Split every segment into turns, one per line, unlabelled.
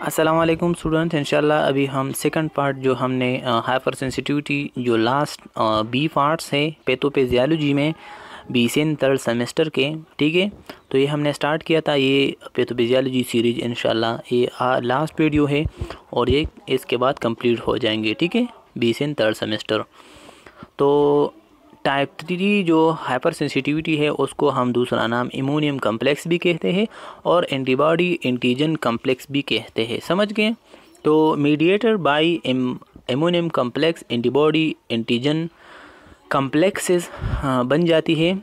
अस्सलाम वालेकुम स्टूडेंट। इंशाल्लाह अभी हम सेकंड पार्ट जो हमने हाइपर सेंसिटिविटी जो लास्ट बी पार्ट्स है पैथोफिजियोलॉजी में बीसेन थर्ड सेमेस्टर के, ठीक है। तो ये हमने स्टार्ट किया था, ये पैथोफिजियोलॉजी सीरीज इंशाल्लाह ये लास्ट वीडियो है और ये इसके बाद कंप्लीट हो जाएंगे, ठीक है, बीसेन थर्ड सेमेस्टर। तो टाइप 3 जो हाइपर सेंसिटिविटी है उसको हम दूसरा नाम इम्यूनियम कम्प्लेक्स भी कहते हैं और एंटीबॉडी एंटीजन कम्प्लेक्स भी कहते हैं, समझ गए। तो mediated by immune complex antibody antigen complexes बन जाती है।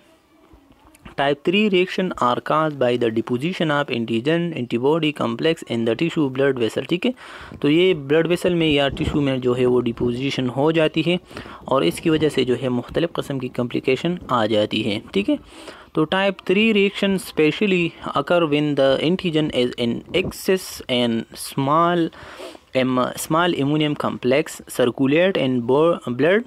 Type 3 reaction are caused by the deposition of antigen antibody complex in the tissue blood vessel, ठीक है। तो ये ब्लड वेसल में या टिश्यू में जो है वो डिपोजिशन हो जाती है और इसकी वजह से जो है मुख्तलिफ़ किस्म की कॉम्प्लिकेशन आ जाती है, ठीक है। तो type 3 reaction specially occur when the antigen is in excess and small immune complex circulate in blood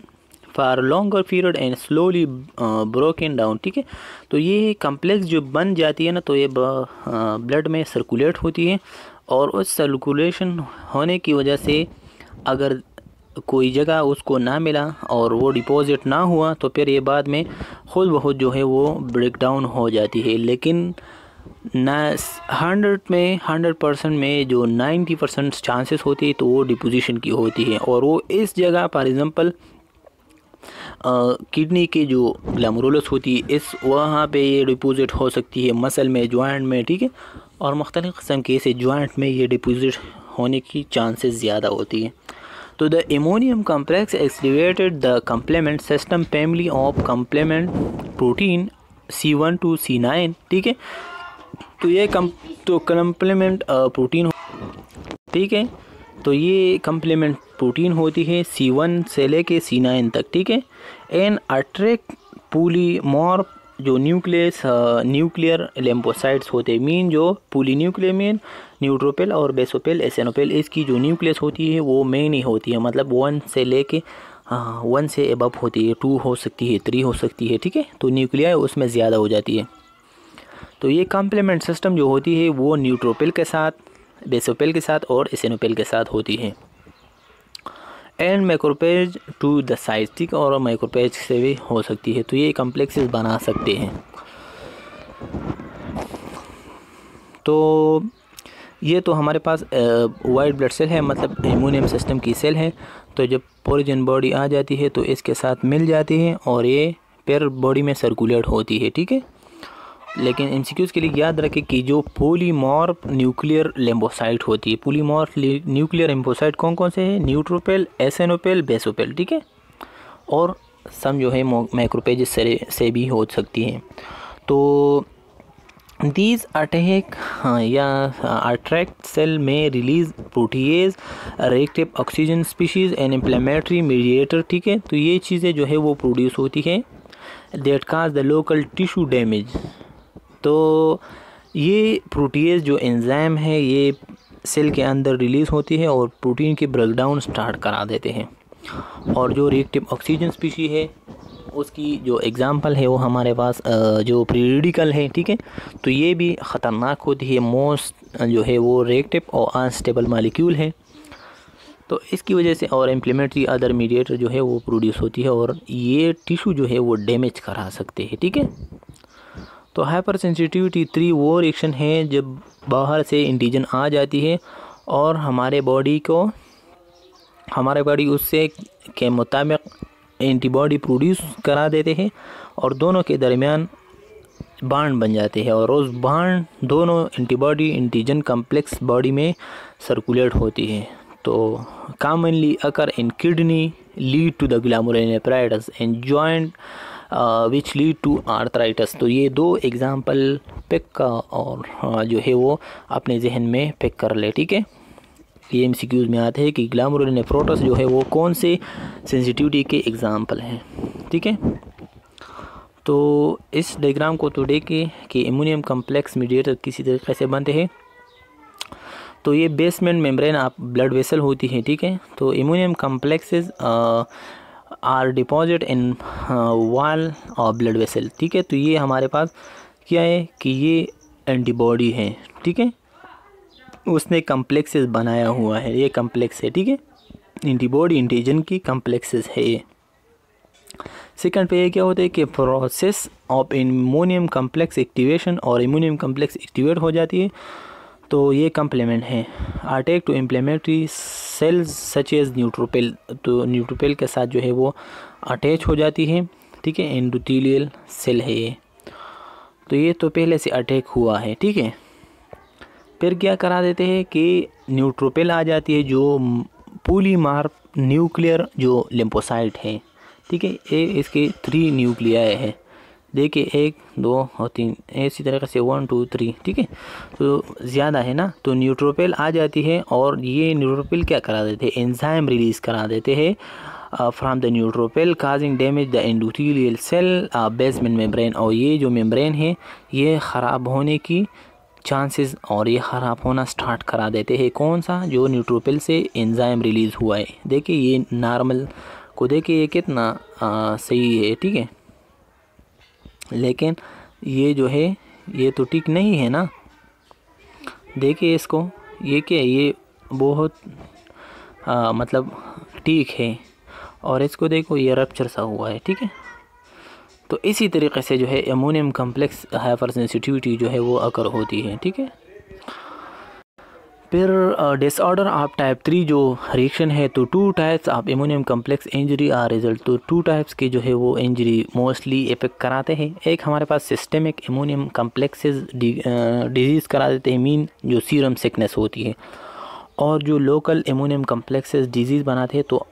for longer period and slowly broken down, ठीक है। तो ये कम्प्लेक्स जो बन जाती है ना, तो ये ब्लड में सर्कुलेट होती है और उस सर्कुलेशन होने की वजह से अगर कोई जगह उसको ना मिला और वो डिपॉजिट ना हुआ तो फिर ये बाद में खुद ब खुद जो है वो ब्रेक डाउन हो जाती है। लेकिन ना 100% में जो 90% चांसेस होती है तो वो डिपोजिशन की होती है और वो इस जगह फॉर एग्ज़ाम्पल किडनी के जो ग्लैमरुलस होती है इस वहाँ पे ये डिपॉजिट हो सकती है, मसल में, जॉइंट में, ठीक है। और मुख्तलिफ़ किस्म के से जॉइंट में ये डिपॉजिट होने की चांसेस ज़्यादा होती है। तो the immune complex activated the complement system family of complement protein C1 to C9, ठीक है। तो ये कम्प्लीमेंट प्रोटीन, ठीक है। तो ये कम्प्लीमेंट प्रोटीन होती है C1 से लेके C9 तक, ठीक है। एन अट्रैक्ट पॉलीमॉर्फ जो न्यूक्लियर लिम्फोसाइट्स होते हैं, मीन जो पॉलीन्यूक्लियर मीन न्यूट्रोफिल और बेसोफिल एसिनोफिल, इसकी जो न्यूक्लियस होती है वो मेन ही होती है, मतलब 1 से लेके 1 से एबव होती है, 2 हो सकती है, 3 हो सकती है, ठीक है। तो न्यूक्लियर उसमें ज़्यादा हो जाती है। तो ये कम्प्लीमेंट सिस्टम जो होती है वो न्यूट्रोफिल के साथ, बेसोफिल के साथ और एसिनोफिल के साथ होती है। एंड मैक्रोपेज टू द साइज, ठीक, और माइक्रोपेज से भी हो सकती है। तो ये कम्प्लेक्सेस बना सकते हैं। तो ये तो हमारे पास वाइट ब्लड सेल है, मतलब इम्यूनियम सिस्टम की सेल है। तो जब फॉरेन बॉडी आ जाती है तो इसके साथ मिल जाती है और ये फिर बॉडी में सर्कुलेट होती है, ठीक है। लेकिन एमसीक्यूज़ के लिए याद रखें कि जो पॉलीमॉर्फ न्यूक्लियर लिम्फोसाइट होती है, पॉलीमॉर्फ न्यूक्लियर लिम्फोसाइट कौन कौन से हैं? न्यूट्रोफिल, एसिनोफिल, बेसोफिल, ठीक है। और सम जो है मैक्रोपेज से भी हो सकती हैं। तो दीज अटैक या अट्रैक्ट सेल में release protease, reactive oxygen species and inflammatory mediator, ठीक है। तो ये चीज़ें जो है वो प्रोड्यूस होती है that cause the local tissue damage. तो ये प्रोटीएज जो एंजाइम है ये सेल के अंदर रिलीज़ होती है और प्रोटीन की ब्रेकडाउन स्टार्ट करा देते हैं। और जो रिएक्टिव ऑक्सीजन स्पीशी है उसकी जो एग्जांपल है वो हमारे पास जो पीरियडिकल है, ठीक है। तो ये भी ख़तरनाक होती है, मोस्ट जो है वो रिएक्टिव और अनस्टेबल मॉलिक्यूल है। तो इसकी वजह से और इम्प्लीमेंट्री अदर मीडिएटर जो है वो प्रोड्यूस होती है और ये टिश्यू जो है वो डैमेज करा सकते हैं, ठीक है। तो हाइपर सेंसिटिविटी 3 वो रिएक्शन है जब बाहर से एंटीजन आ जाती है और हमारे बॉडी उससे के मुताबिक एंटीबॉडी प्रोड्यूस करा देते हैं और दोनों के दरमियान बांड बन जाते हैं और उस बांड दोनों एंटीबॉडी एंटीजन कम्प्लेक्स बॉडी में सर्कुलेट होती है। तो commonly occur in kidney, lead to the glomerulonephritis and joint which lead to arthritis. तो ये 2 एग्जांपल पिक का और जो है वो अपने जहन में पिक कर ले, ठीक है। ये एमसीक्यूज़ में आते हैं कि ग्लैमरुलोनेफ्राइटिस जो है वो कौन से सेंसिटिविटी के एग्जांपल हैं, ठीक है। तो इस डायग्राम को तो देखें कि इम्यूनियम कम्प्लेक्स मीडिएटर किसी तरीके से बनते हैं। तो ये बेसमेंट मेम्ब्रेन आप ब्लड वेसल होती है, ठीक है। तो immune complexes are deposit in wall of blood vessel, ठीक है। तो ये हमारे पास क्या है कि ये एंटीबॉडी है, ठीक है। उसने कम्प्लेक्सेस बनाया हुआ है, ये कम्प्लेक्स है, ठीक है, एंटीबॉडी एंटीजन की कम्प्लेक्सेस है ये। सेकंड पे ये क्या होता है कि प्रोसेस ऑफ इम्यूनियम कम्प्लेक्स एक्टिवेशन, और इम्यूनियम कम्प्लेक्स एक्टिवेट हो जाती है तो ये कम्प्लीमेंट है attack to inflammatory cells such as neutrophil, तो न्यूट्रोफिल के साथ जो है वो अटैच हो जाती है, ठीक है, एंडोथेलियल सेल है ये। तो ये तो पहले से अटैक हुआ है, ठीक है। फिर क्या करा देते हैं कि न्यूट्रोफिल आ जाती है जो पॉलीमार्फ न्यूक्लियर जो लिम्फोसाइट है, ठीक है, ये इसके 3 न्यूक्लियाई है, देखिए 1 2 और 3, इसी तरीके से 1 2 3, ठीक है, तो ज़्यादा है ना। तो न्यूट्रोफिल आ जाती है और ये न्यूट्रोफिल क्या करा देते हैं, एंजाइम रिलीज़ करा देते हैं from the neutrophil causing damage the endothelial cell basement membrane, और ये जो मेम्ब्रेन है ये ख़राब होने की चांसेस, और ये ख़राब होना स्टार्ट करा देते हैं। कौन सा, जो न्यूट्रोफिल से एंजाइम रिलीज़ हुआ है। देखिए ये नॉर्मल को देखिए ये कितना सही है, ठीक है, लेकिन ये जो है ये तो ठीक नहीं है ना। देखिए इसको, ये क्या, ये बहुत मतलब ठीक है, और इसको देखो ये रप्चर सा हुआ है, ठीक है। तो इसी तरीके से जो है अमोनियम कम्प्लेक्स हाइपर सेंसिटिविटी जो है वो अकर होती है, ठीक है। फिर डिसऑर्डर ऑफ टाइप 3 जो रिएक्शन है, तो 2 types of ammonium complex injury are result, तो 2 टाइप्स के जो है वो इंजरी मोस्टली इफेक्ट कराते हैं। एक हमारे पास सिस्टेमिक अमोनियम कम्प्लेक्सेस डिजीज़ करा देते हैं, मीन जो सीरम सिकनेस होती है, और जो लोकल अमोनियम कम्प्लेक्सेस डिजीज़ बनाते हैं तो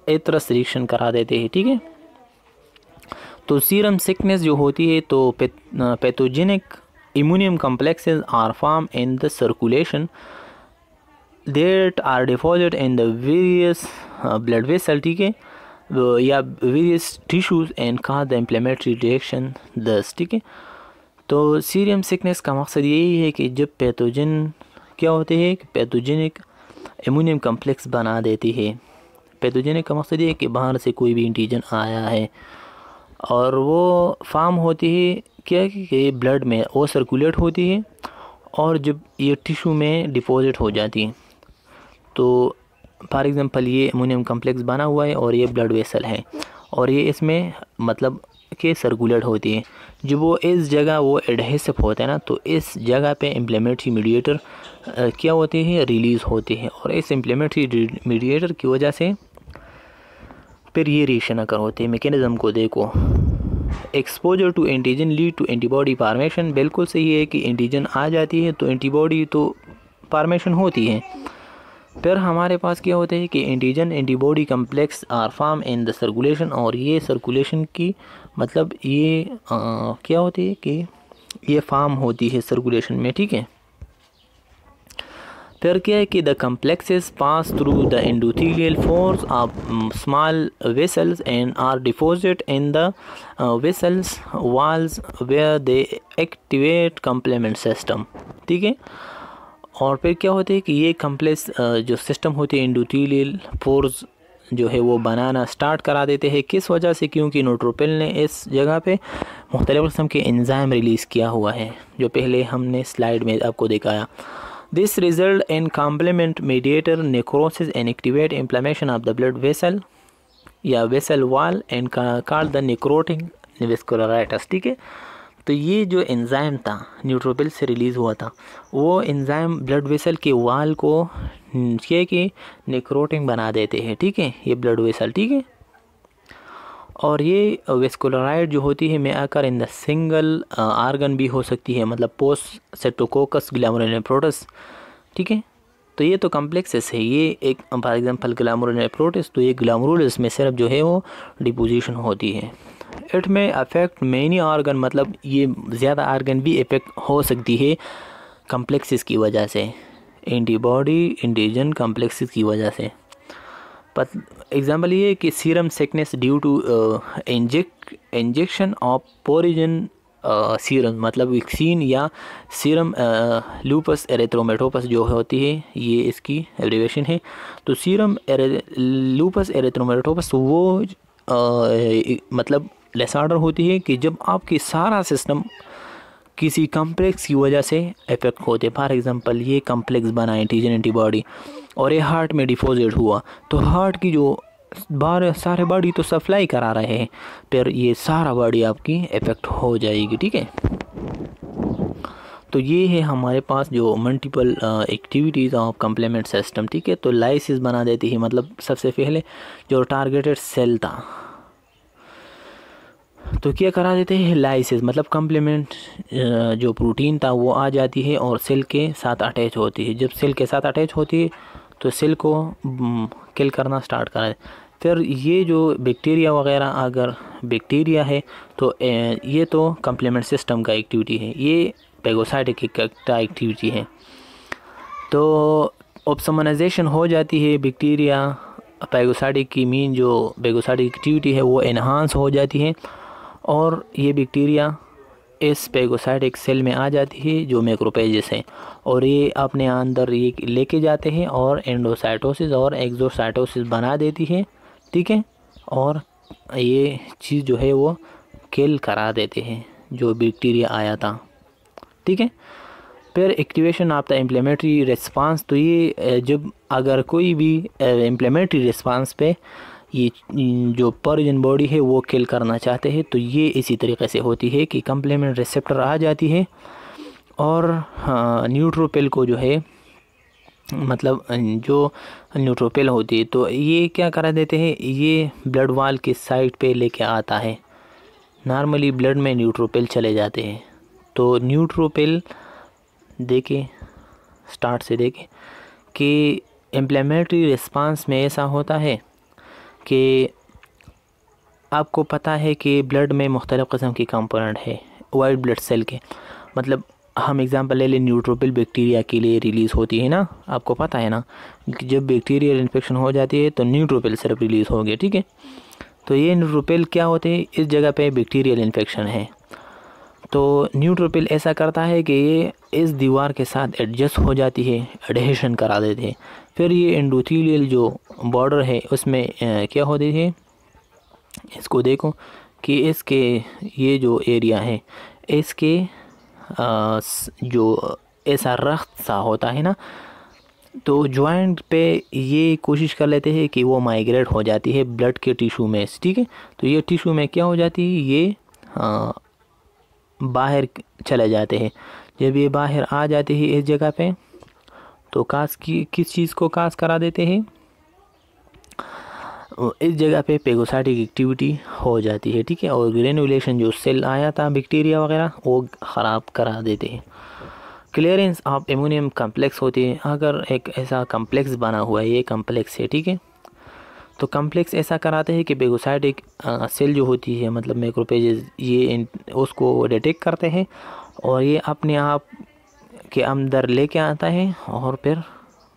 एथरस रिएक्शन करा देते हैं, ठीक है। तो सीरम सिकनेस जो होती है तो pathogenic ammonium complexes are formed in the circulation that are deposited in the various blood vessels, ठीक है, या various tissues and cause the inflammatory reaction thus, ठीक है। तो सीरम सिकनेस का मकसद यही है कि जब पैथोजन क्या होते हैं कि पैथोजेनिक एमोनियम कम्प्लेक्स बना देती है। पैथोजेनिक का मकसद ये है कि बाहर से कोई भी एंटीजन आया है और वो फार्म होती है क्या कि ब्लड में वो सर्कुलेट होती है, और जब ये टिश्यू में डिपॉजिट हो जाती है, तो फॉर एग्ज़ाम्पल ये अमोनियम कम्प्लेक्स बना हुआ है और ये ब्लड वेसल है, और ये इसमें मतलब कि सर्कुलेट होती है। जब वो इस जगह वो एडहेसिव होता है ना, तो इस जगह पे इम्प्लेमेंट्री मीडिएटर क्या होते हैं, रिलीज़ होते हैं, और इस इम्प्लेमेंट्री मीडिएटर की वजह से फिर ये रिएक्शन अकर होते हैं। मैकेनिज़्म को देखो, exposure to antigen lead to antibody formation, बिल्कुल सही है कि एंटीजन आ जाती है तो एंटीबॉडी तो फॉर्मेशन होती है। फिर हमारे पास क्या होता है कि antigen antibody complex are form in the circulation, और ये सर्कुलेशन की मतलब ये क्या होती है कि ये फॉर्म होती है सर्कुलेशन में, ठीक है। फिर क्या है कि the complexes pass through the endothelial force of small vessels and are deposit in the vessels walls where they activate complement system, ठीक है। और फिर क्या होता है कि ये कम्प्लेक्स जो सिस्टम होती है एंडोथेलियल फोर्स जो है वो बनाना स्टार्ट करा देते हैं। किस वजह से, क्योंकि न्यूट्रोफिल ने इस जगह पे मुख्तलिफ़ किस्म के एंजाइम रिलीज़ किया हुआ है, जो पहले हमने स्लाइड में आपको दिखाया। This result in complement mediator necrosis and activate inflammation of the blood vessel या vessel wall and called the necrotic vascularitis, ठीक है। तो ये जो एंजाइम था न्यूट्रोफिल से रिलीज़ हुआ था, वो एंजाइम ब्लड वेसल के वाल को क्या कि नेक्रोटिंग बना देते हैं, ठीक है, ये ब्लड वेसल, ठीक है। और ये वेस्कुलराइड जो होती है में आकर इन द सिंगल आर्गन भी हो सकती है, मतलब पोस्ट सेप्टोकोकस ग्लैमरुलोनेफ्रोटिस, ठीक है। तो ये तो कम्प्लेक्सेस है, ये एक फॉर एग्जांपल ग्लैमरुलोनेफ्रोटिस, तो ये ग्लैमरुलस में सिर्फ जो है वो डिपोजिशन होती है। इट में अफेक्ट मैनी आर्गन, मतलब ये ज़्यादा आर्गन भी इफेक्ट हो सकती है कम्प्लेक्सेस की वजह से, एंटीबॉडी एंटीजन कम्प्लेक्सेस की वजह से। एग्जाम्पल ये कि serum sickness due to injection of foreign serum, मतलब वैक्सीन या सीरम लूपस एरिथ्रोमेटोपस जो होती है, ये इसकी एब्रीविएशन है। तो सीरम लूपस एरिथ्रोमेटोपस वो मतलब डिसऑर्डर होती है कि जब आपकी सारा सिस्टम किसी कम्प्लेक्स की वजह से इफेक्ट होते। फॉर एग्जांपल ये कम्प्लेक्स बना एंटीजन एंटीबॉडी और ये हार्ट में डिपॉजिट हुआ, तो हार्ट की जो सारे बॉडी तो सप्लाई करा रहे हैं, फिर ये सारा बॉडी आपकी इफेक्ट हो जाएगी। ठीक है, तो ये है हमारे पास जो multiple activities of complement system. ठीक है, तो लाइसिस बना देती है, मतलब सबसे पहले जो टारगेटेड सेल था तो क्या करा देते हैं लाइसिस, मतलब कम्प्लीमेंट जो प्रोटीन था वो आ जाती है और सेल के साथ अटैच होती है। जब सेल के साथ अटैच होती है तो सेल को किल करना स्टार्ट करा। फिर ये जो बैक्टीरिया वगैरह, अगर बैक्टीरिया है तो ये तो कम्प्लीमेंट सिस्टम का एक्टिविटी है, ये पेगोसाइटिक का एक्टिविटी है। तो ऑप्सोमनाइजेशन हो जाती है बैक्टीरिया पेगोसाइटिक की मीन जो पेगोसाइटिक एक्टिविटी है वो एनहांस हो जाती है और ये बैक्टीरिया इस पेगोसाइटिक सेल में आ जाती है जो मैक्रोपेजेस है और ये अपने अंदर ये लेके जाते हैं और एंडोसाइटोसिस और एक्सोसाइटोसिस बना देती है। ठीक है, और ये चीज़ जो है वो किल करा देते हैं जो बैक्टीरिया आया था। ठीक है, फिर एक्टिवेशन ऑफ द इम्प्लीमेंट्री रिस्पांस, तो ये जब अगर कोई भी इम्प्लीमेंट्री रिस्पांस पे ये जो परिजन बॉडी है वो किल करना चाहते हैं तो ये इसी तरीके से होती है कि कम्प्लीमेंट रिसेप्टर आ जाती है और न्यूट्रोफिल को जो है, मतलब जो न्यूट्रोफिल होती है तो ये क्या करा देते हैं, ये ब्लड वाल के साइड पे लेके आता है। नॉर्मली ब्लड में न्यूट्रोफिल चले जाते हैं, तो न्यूट्रोफिल देखे स्टार्ट से देखें कि इम्प्लीमेंट्री रिस्पांस में ऐसा होता है कि आपको पता है कि ब्लड में मुख्तलिफ़ किस्म की कंपोनेंट है वाइट ब्लड सेल के, मतलब हम एग्जांपल ले लें न्यूट्रोफिल बैक्टीरिया के लिए रिलीज़ होती है ना, आपको पता है ना कि जब बैक्टीरियल इन्फेक्शन हो जाती है तो न्यूट्रोफिल सिर्फ रिलीज़ हो गया। ठीक है, तो ये न्यूट्रोफिल क्या होते हैं, इस जगह पे बैक्टीरियल इन्फेक्शन है तो न्यूट्रोफिल ऐसा करता है कि ये इस दीवार के साथ एडजस्ट हो जाती है, एडहेशन करा देते हैं। फिर ये एंडोथेलियल जो बॉर्डर है उसमें क्या होती है, इसको देखो कि इसके ये जो एरिया है इसके जो ऐसा रक्त सा होता है ना, तो जॉइंट पे ये कोशिश कर लेते हैं कि वो माइग्रेट हो जाती है ब्लड के टिश्यू में। ठीक है, तो ये टिश्यू में क्या हो जाती है, ये बाहर चले जाते हैं। जब ये बाहर आ जाते हैं इस जगह पे तो कास की किस चीज़ को कास करा देते हैं, इस जगह पे पेगोसाइटिक एक्टिविटी हो जाती है। ठीक है, और ग्रेनुलेशन जो सेल आया था बैक्टीरिया वगैरह वो ख़राब करा देते हैं। क्लियरेंस ऑफ एमोनियम कम्प्लेक्स होती है, अगर एक ऐसा कम्प्लेक्स बना हुआ है, ये कम्प्लेक्स है। ठीक है, तो कम्प्लेक्स ऐसा कराते हैं कि पेगोसाइटिक सेल जो होती है, मतलब मैक्रोपेजेस, ये उसको डिटेक्ट करते हैं और ये अपने आप के अंदर लेके आता है और फिर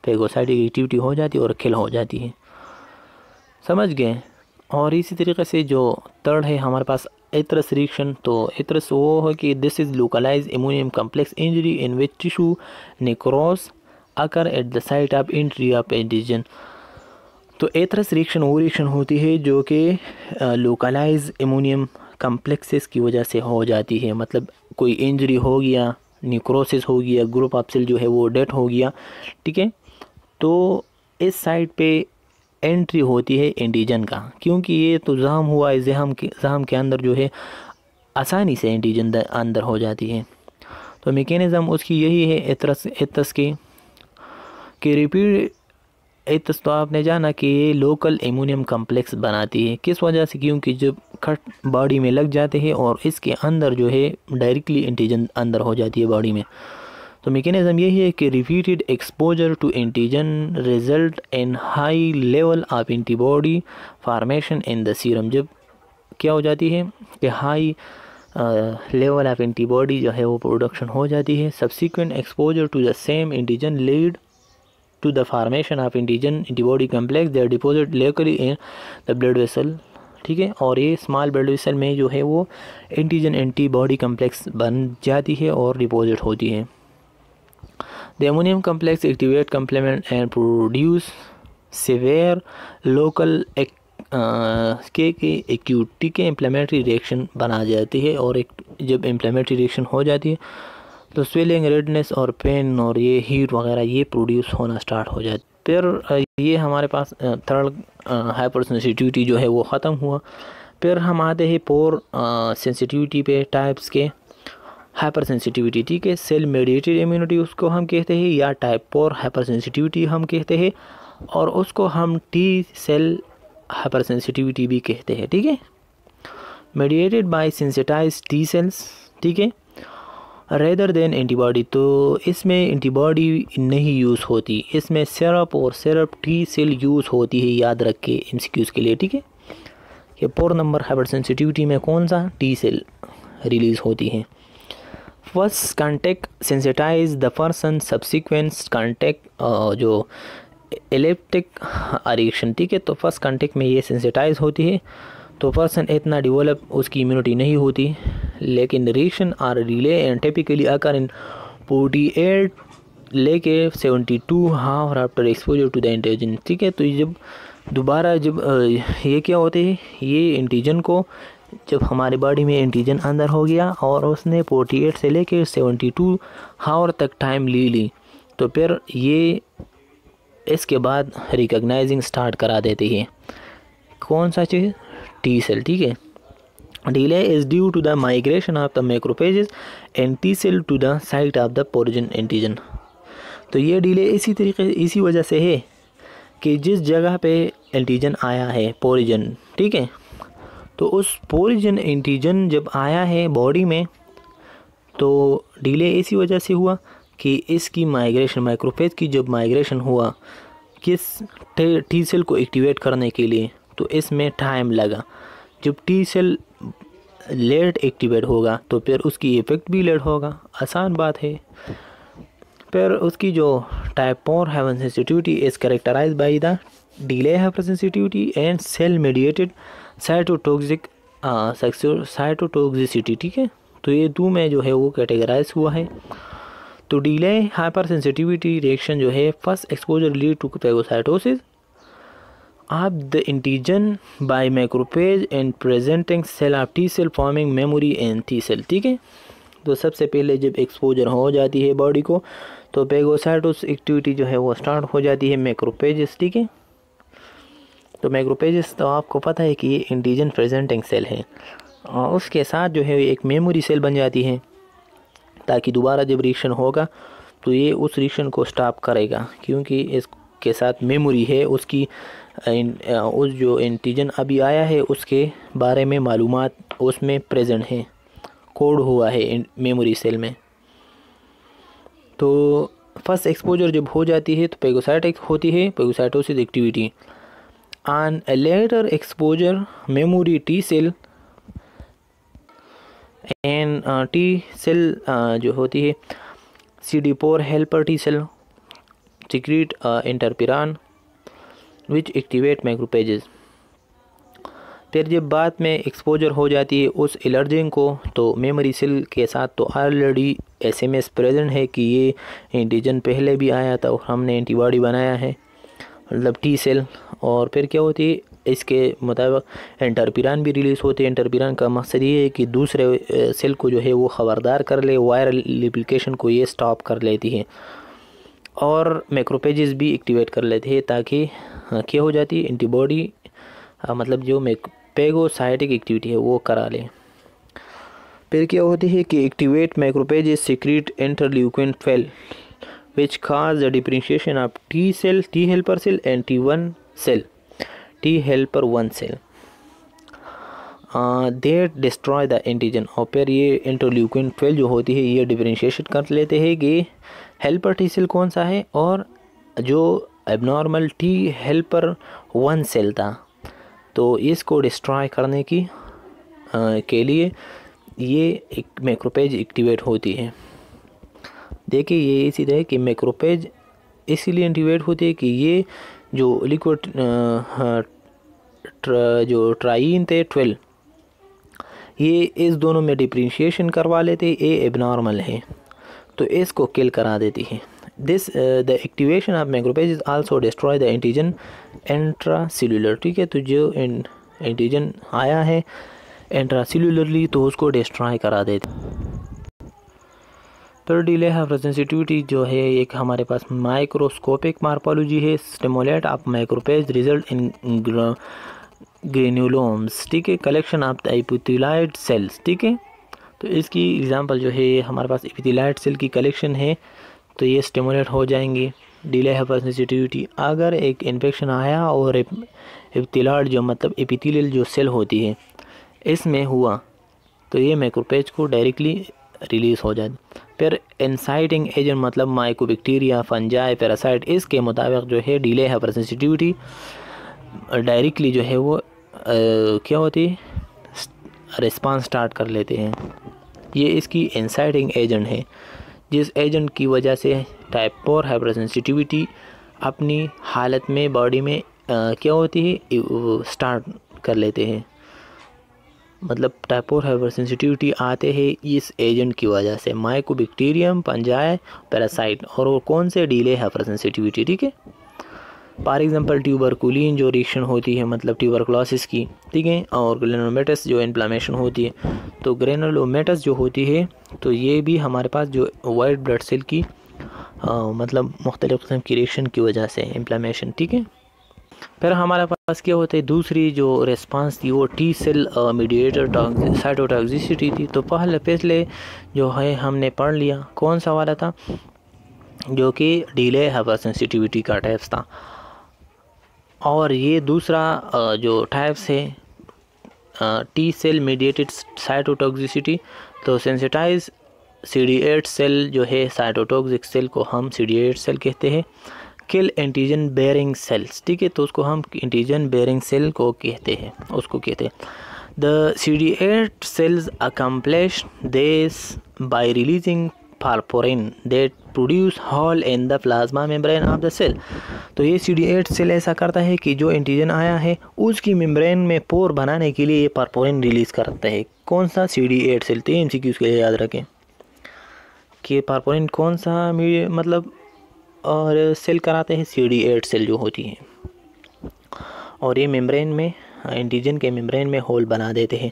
पेगोसाइटिक एक्टिविटी हो जाती है और किल हो जाती है। समझ गए। और इसी तरीके से जो थर्ड है हमारे पास एथरस रिएक्शन, तो एथरस वो है कि this is localize immune complex injury in which tissue necrosis occur at the site of entry of antigen. तो एथरस रिएक्शन वो रिएक्शन होती है जो कि लोकलाइज एमोनियम कम्प्लेक्सेस की वजह से हो जाती है, मतलब कोई इंजरी हो गया, निक्रोसिस हो गया, ग्रुप ऑफ सेल जो है वो डेथ हो गया। ठीक है, तो इस साइड पे एंट्री होती है एंटीजन का, क्योंकि ये तो जख्म हुआ है, जख्म के अंदर जो है आसानी से एंटीजन अंदर हो जाती है। तो मैकेनिज़्म उसकी यही है एथरस की रिपीट एथस। तो आपने जाना कि ये लोकल एमोनियम कम्प्लेक्स बनाती है, किस वजह से, क्योंकि जब कट बॉडी में लग जाते हैं और इसके अंदर जो है डायरेक्टली एंटीजन अंदर हो जाती है बॉडी में। तो मैकेनिज़्म यही है कि repeated exposure to antigen result in high level of antibody formation in the serum. जब क्या हो जाती है कि हाई लेवल ऑफ एंटीबॉडी जो है वो प्रोडक्शन हो जाती है। Subsequent exposure to the same antigen lead to the formation of antigen antibody complex they are deposit locally in the blood vessel. ठीक है, और ये स्मॉल ब्लड वेसल में जो है वो एंटीजन एंटीबॉडी कम्प्लेक्स बन जाती है और डिपोजिट होती है। The ammonium complex activate complement and produce severe local के एक्यूट, ठीक है, इम्प्लेमेंट्री रिएक्शन बना जाती है। और एक जब इम्प्लेमेंट्री रिएक्शन हो जाती है तो स्वेलिंग, रेडनेस और पेन और ये हीट वगैरह ये प्रोड्यूस होना स्टार्ट हो जाती है। फिर ये हमारे पास थर्ड हाइपर सेंसिटिविटी जो है वो ख़त्म हुआ। फिर हम आते हैं पोर सेंसिटिविटी पे, टाइप्स के हाइपर सेंसिटिविटी, ठीक है। सेल मेडिएटेड इम्यूनिटी उसको हम कहते हैं, या टाइप 4 हाइपर सेंसिटिविटी हम कहते हैं, और उसको हम टी सेल हाइपर सेंसिटिविटी भी कहते हैं, ठीक है। Mediated by sensitize T cells, ठीक है, रेदर देन एंटीबॉडी। तो इसमें एंटीबॉडी नहीं यूज़ होती, इसमें सिरप और सिरप टी सेल यूज़ होती है, याद रख के एमसीक्यूज़ के लिए, ठीक है। कि 4 नंबर हाइपर सेंसिटिविटी में कौन सा टी सेल रिलीज़ होती है। First contact sensitize the person, subsequent contact जो एलिप्टिक रिएक्शन, ठीक है। तो फर्स्ट कांटेक्ट में ये सेंसिटाइज होती है, तो पर्सन इतना डेवलप उसकी इम्यूनिटी नहीं होती, लेकिन रिएक्शन आर रिले एंड टिपिकली अकर इन 48 लेके 72 हाफ after exposure to the antigen, ठीक है। तो जब दोबारा जब ये क्या होते हैं, ये एंटीजन को जब हमारी बॉडी में एंटीजन अंदर हो गया और उसने 48 से लेके 72 हावर तक टाइम ली, तो फिर ये इसके बाद रिकॉग्नाइजिंग स्टार्ट करा देती है कौन सा चीज़, टी सेल, ठीक है। Delay is due to the migration of the macrophages and T cell to the site of the foreign antigen. तो ये डिले इसी वजह से है कि जिस जगह पे एंटीजन आया है पोरिजन, ठीक है, तो उस पोरिजन एंटीजन जब आया है बॉडी में, तो डिले इसी वजह से हुआ कि इसकी माइग्रेशन, माइक्रोफेज की जब माइग्रेशन हुआ किस टी सेल को एक्टिवेट करने के लिए, तो इसमें टाइम लगा। जब टी सेल लेट एक्टिवेट होगा तो फिर उसकी इफेक्ट भी लेट होगा, आसान बात है। फिर उसकी जो type 4 hypersensitivity is characterized by the delay hypersensitivity and cell mediated cytotoxicity, ठीक है। तो ये 2 में जो है वो कैटेगराइज हुआ है। तो डिले हाइपर सेंसिटिविटी रिएक्शन जो है, first exposure lead to phagocytosis of the antigen by macrophage and presenting cell of T cell forming memory and T cell, ठीक है। तो सबसे पहले जब एक्सपोजर हो जाती है बॉडी को, तो फेगोसाइटोसिस एक्टिविटी जो है वो स्टार्ट हो जाती है मैक्रोफेजेस, ठीक है। तो मैक्रोफेजेस तो आपको पता है कि ये एंटीजन प्रेजेंटिंग सेल है, और उसके साथ जो है एक मेमोरी सेल बन जाती है, ताकि दोबारा जब रिएक्शन होगा तो ये उस रिएक्शन को स्टॉप करेगा, क्योंकि इसके साथ मेमोरी है उसकी, उस जो एंटीजन अभी आया है उसके बारे में मालूमात उसमें प्रेजेंट है, कोड हुआ है मेमोरी सेल में। तो फर्स्ट एक्सपोजर जब हो जाती है तो फेगोसाइटिक होती है phagocytosis activity. On a later exposure memory T cell and T cell जो होती है CD4 helper T cell secrete interferon which activate macrophages. फिर जब बाद में एक्सपोजर हो जाती है उस एलर्जिन को, तो मेमोरी सेल के साथ तो ऑलरेडी SMS प्रेजेंट है कि ये एंटीजन पहले भी आया था और हमने एंटीबॉडी बनाया है, मतलब टी सेल। और फिर क्या होती है, इसके मुताबिक इंटरफेरॉन भी रिलीज़ होते हैं। इंटरफेरॉन का मकसद ये है कि दूसरे सेल को जो है वो ख़बरदार कर ले, वायरल रिप्लिकेशन को ये स्टॉप कर लेती है, और मैक्रोफेजेस भी एक्टिवेट कर लेते हैं, ताकि क्या हो जाती है एंटीबॉडी, मतलब जो फेगोसाइटिक एक्टिविटी है वो करा ले। फिर क्या होती है कि activate macrophages secrete interleukin fail which cause the differentiation of T cell, T helper cell and T1 cell, T helper 1 cell they destroy the antigen. और फिर ये इंटरल्यूकिन फेल जो होती है ये डिफरेंशिएशन कर लेते हैं कि हेल्पर टी सेल कौन सा है, और जो एबनॉर्मल टी हेल्पर 1 सेल था, तो इसको डिस्ट्रॉय करने की के लिए ये एक मैक्रोफेज एक्टिवेट होती है। देखिए ये इसी तरह कि मैक्रोफेज इसीलिए एक्टिवेट होती है कि ये जो लिक्विड जो ट्राइन थे 12, ये इस दोनों में डिफरेंशिएशन करवा लेते, ये एबनॉर्मल है तो इसको किल करा देती है। This the activation of macrophage also destroy the antigen intracellular, ठीक है। तो जो एंटीजन आया है इंट्रासेल्युलरली तो उसको डिस्ट्रॉय करा देते। तो डिले हाइपर सेंसिटिविटी जो है एक हमारे पास माइक्रोस्कोपिक मार्पोलॉजी है। Stimulate of macrophage result in granulomas, ठीक है, collection of the epithelial cells, ठीक है। तो इसकी एग्जांपल जो है हमारे पास एपिथेलियल सेल की कलेक्शन है, तो ये स्टिमुलेट हो जाएंगे। डिले हाइपर सेंसिटिविटी, अगर एक इन्फेक्शन आया और एपिथेलियल जो मतलब एपिथेलियल जो सेल होती है इसमें हुआ तो ये मैक्रोफेज को डायरेक्टली रिलीज़ हो जाती। फिर इनसाइटिंग एजेंट मतलब माइकोबैक्टीरिया, फंजाई, पैरासाइट, इसके मुताबिक जो है डिले हाइपर सेंसिटिविटी डायरेक्टली जो है वो क्या होती है, रिस्पांस स्टार्ट कर लेते हैं। ये इसकी इनसाइटिंग एजेंट है, जिस एजेंट की वजह से टाइप 4 हाइपर सेंसिटिविटी अपनी हालत में बॉडी में क्या होती है स्टार्ट कर लेते हैं। मतलब टाइप 4 हाइपर सेंसिटिविटी आते हैं इस एजेंट की वजह से, माइकोबैक्टीरियम, फंजाई, पैरासाइट, और वो कौन से डिले हाइपर सेंसिटिविटी, ठीक है। फॉर एग्जांपल ट्यूबरकुलिन जो रिएक्शन होती है मतलब ट्यूबरकुलोसिस की, ठीक है, और ग्रेनुलोमेटस जो इन्फ्लामेशन होती है। तो ग्रेनुलोमेटस जो होती है तो ये भी हमारे पास जो वाइट ब्लड सेल की मतलब मुख्तलिफ किस्म की रिएक्शन की वजह से इन्फ्लामेशन, ठीक है। फिर हमारे पास क्या होता है, दूसरी जो रिस्पांस थी वो टी सेल मीडिएटर साइटोटॉक्सिसिटी थी। तो पहले जो है हमने पढ़ लिया कौन सा वाला था, जो कि डिले हाइपर सेंसिटिविटी का टाइप्स था। और ये दूसरा जो टाइप्स है टी सेल मीडिएटेड साइटोटॉक्सिसिटी, तो सेंसिटाइज CD8 सेल जो है साइटोटॉक्सिक सेल को हम CD8 सेल कहते हैं। किल एंटीजन बेयरिंग सेल्स, ठीक है, तो उसको हम एंटीजन बेयरिंग सेल को कहते हैं, उसको कहते हैं। The CD8 cells accomplish this by releasing perforin that produce hole in the plasma membrane of the cell. तो ये CD8 सेल ऐसा करता है कि जो एंटीजन आया है उसकी मेम्ब्रेन में पोर बनाने के लिए ये फार्पोरिन रिलीज करता है। कौन सा CD8 सेल, तो MCQ के लिए याद रखें कि फार्पोरिन कौन सा मतलब और सेल कराते हैं, CD8 सेल जो होती है, और ये मेम्ब्रेन में एंटीजन के मेम्ब्रेन में होल बना देते हैं।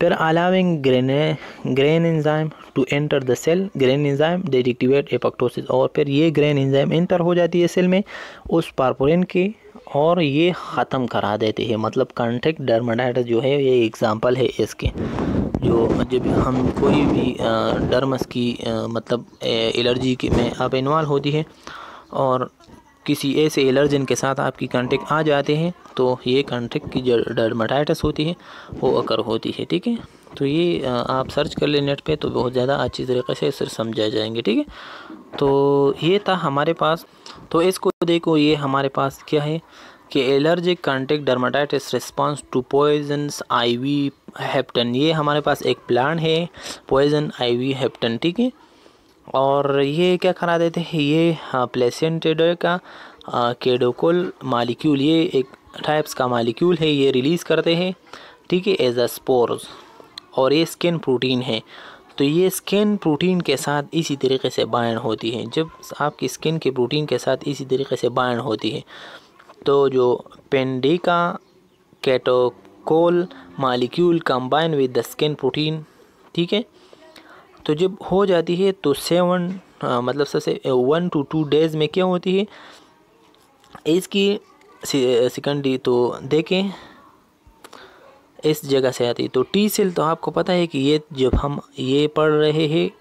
फिर allowing grain enzyme to enter the cell, grain enzyme that activate apoptosis, और फिर ये ग्रेन एंजाइम एंटर हो जाती है सेल में उस फार्पोरिन के, और ये ख़त्म करा देते हैं। मतलब कॉन्टैक्ट डर्मेटाइटिस जो है ये एग्जांपल है इसके, जो जब हम कोई भी डर्मस की मतलब एलर्जी में आप इन्वॉल्व होती है और किसी ऐसे एलर्जन के साथ आपकी कांटेक्ट आ जाते हैं तो ये कांटेक्ट की जो डर्मेटाइटिस होती है वो अकर होती है, ठीक है। तो ये आप सर्च कर ले नेट पे तो बहुत ज़्यादा अच्छी तरीके से इसे समझा जाएंगे, ठीक है। तो ये था हमारे पास, तो इसको देखो ये हमारे पास क्या है कि allergic contact dermatitis response to poisons IV hapten, ये हमारे पास एक प्लांट है पॉइजन IV हेप्टन, ठीक है। और ये क्या करा देते हैं, ये प्लेसेंटेडर का केडोकोल मालिक्यूल, ये एक टाइप्स का मालिक्यूल है, ये रिलीज़ करते हैं, ठीक है, एज अ स्पोर्स, और ये स्किन प्रोटीन है। तो ये स्किन प्रोटीन के साथ इसी तरीके से बाइंड होती है। जब आपकी स्किन के प्रोटीन के साथ इसी तरीके से बाइंड होती है तो जो pentadecacatechol molecule combine with the skin protein, ठीक है, तो जब हो जाती है तो 1 to 2 डेज़ में क्या होती है इसकी सेकेंडरी, तो देखें इस जगह से आती है। तो टी सेल, तो आपको पता है कि ये जब हम ये पढ़ रहे हैं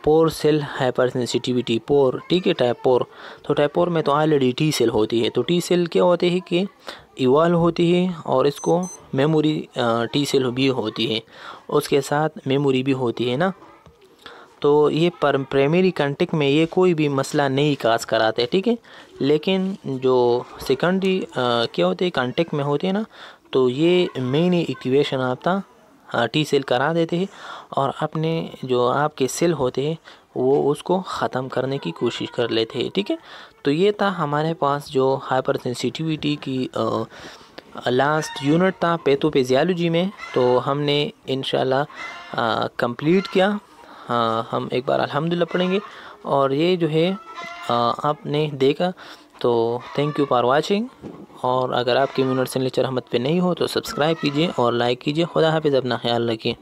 पोर सेल हाइपर सेंसिटिविटी पोर, ठीक है, टाइप 4, तो टाइप 4 में तो ऑलरेडी टी सेल होती है। तो टी सेल क्या होते हैं कि इवॉल्व होती है और इसको मेमोरी टी सेल भी होती है, उसके साथ मेमोरी भी होती है ना। तो ये प्राइमरी कांटेक्ट में ये कोई भी मसला नहीं काज कराते, ठीक है, लेकिन जो सेकेंडरी क्या होते हैं कांटेक्ट में होते हैं ना, तो ये मेन एक्टिवेशन आपका टी सेल करा देते हैं और अपने जो आपके सेल होते हैं वो उसको ख़त्म करने की कोशिश कर लेते हैं, ठीक है। तो ये था हमारे पास जो हाइपर सेंसिटिविटी की लास्ट यूनिट था पैथोफिजियोलॉजी में, तो हमने इंशाल्लाह कंप्लीट किया। हम एक बार अल्हम्दुलिल्लाह पढ़ेंगे और ये जो है आपने देखा, तो थैंक यू फॉर वाचिंग। और अगर आपकी यूनिवर्सल लेक्चर अहमद पे नहीं हो तो सब्सक्राइब कीजिए और लाइक कीजिए। खुदा हाफिज़, अपना ख्याल रखिए।